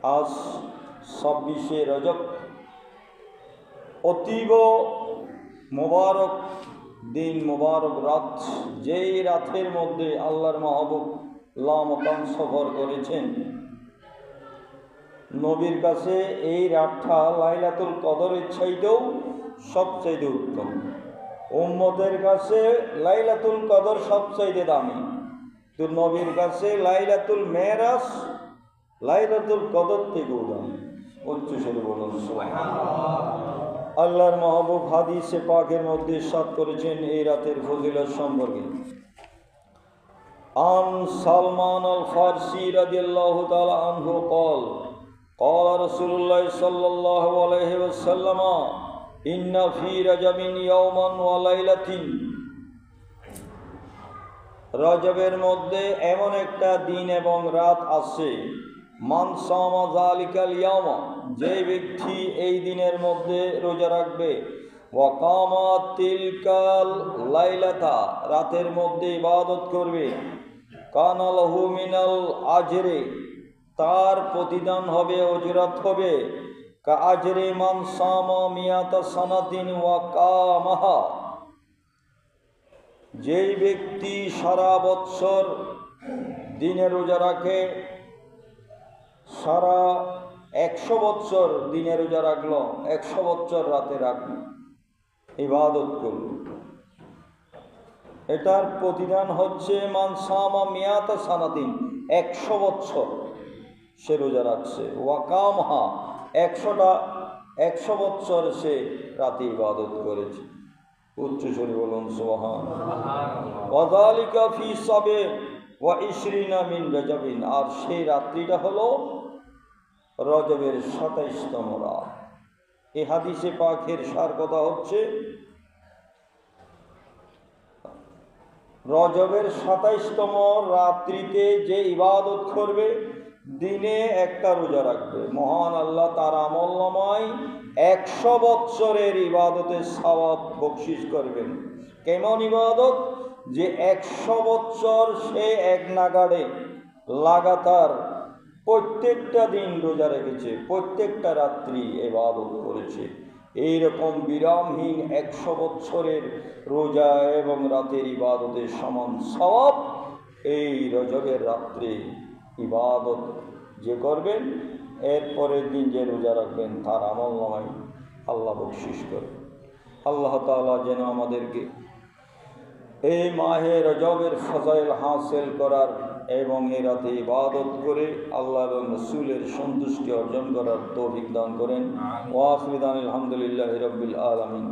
আজ 26শে রজব, অতীব মোবারক দিন, মোবারক রাত। যেই রাতের মধ্যে আল্লাহর মাহবুব লামকান সফর করেছেন। নবীর কাছে এই রাতটা লাইলাতুল কদরের চাইতেও সবচাইতে উত্তম। উম্মতের কাছে লাইলাতুল কদর সবচাইতে দামি, তো নবীর কাছে লাইলাতুল মেরাজ লাইলাতুল কদর থেকেও দামি। উচ্চস্বরে বলুন সুবহানাল্লাহ। আল্লাহর মাহবুব হাদিসে পাকের মধ্যে ইরশাদ করেছেন এই রাতের ফজিলত সম্পর্কে। আন সালমান আল ফারসি রাদিয়াল্লাহু তাআলা আনহু قال قال رسول الله صلى الله عليه وسلم إن في رجب يوما وليلة। রজবের মধ্যে এমন একটা দিন এবং রাত আছে, মান সামা যালিকাল ইয়াওমা, যে ব্যক্তি এই দিনের মধ্যে রোজা রাখবে, ওয়া কামা তিলকাল লাইলাতা, রাতের মধ্যে ইবাদত করবে, কানা লাহু মিনাল আজরে, তার প্রতিদান হবে, উজরাত হবে, কা আজরে মান সামা মিয়াতা সানাতিন ওয়া কামাহা, যেই ব্যক্তি সারা বৎসর দিনে রোজা রাখে, সারা 100 বৎসর দিনে রোজা রাখলো, 100 বৎসর রাতে রাখলো, ইবাদত করল, এটার প্রতিদান হচ্ছে মান সামা মিয়াতা সানাতিন, 100 বৎসর সে রোজা রাখছে, ওয়াকামহা, 100 বৎসর সে রাতে ইবাদত করেছে। উচ্চস্বরে বলুন সুবহানাল্লাহ। ওয়াযালিকা ফি সাবে ওয়া ইশরিনা মিন রজবিন, আর সেই রাত্রিটা হলো রজবের 27তম রাত। এই হাদিসে পাকের সার কথা হচ্ছে, রজবের 27তম রাত্রিতে যে ইবাদত করবে, দিনে একটা রোজা রাখবে, মহান আল্লাহ তার আমলনামায় 100 বৎসরের ইবাদতের সওয়াব বকশিশ করবেন। কেমন ইবাদত? যে 100 বৎসর সে এক নাগাড়ে লাগাতার প্রত্যেকটা দিন রোজা রেখেছে, প্রত্যেকটা রাত্রি ইবাদত করেছে। এইরকম বিরামহীন 100 বৎসরের রোজা এবং রাতের ইবাদতের সমান সওয়াব এই রজবের রাত্রে ইবাদত যে করবেন, এরপরের দিন যে রোজা রাখবেন, তার আমলনামায় আল্লাহ বকশিশ করবেন। আল্লাহ তাআলা যেন আমাদেরকে এই মাহে রজবের ফজাইল হাসিল করার এবং এই রাতে ইবাদত করে আল্লাহ এবং রাসূলের সন্তুষ্টি অর্জন করার তৌফিক দান করেন। ওয়া আখিরু দাওয়ানা আলহামদুলিল্লাহি রাব্বিল আলামিন।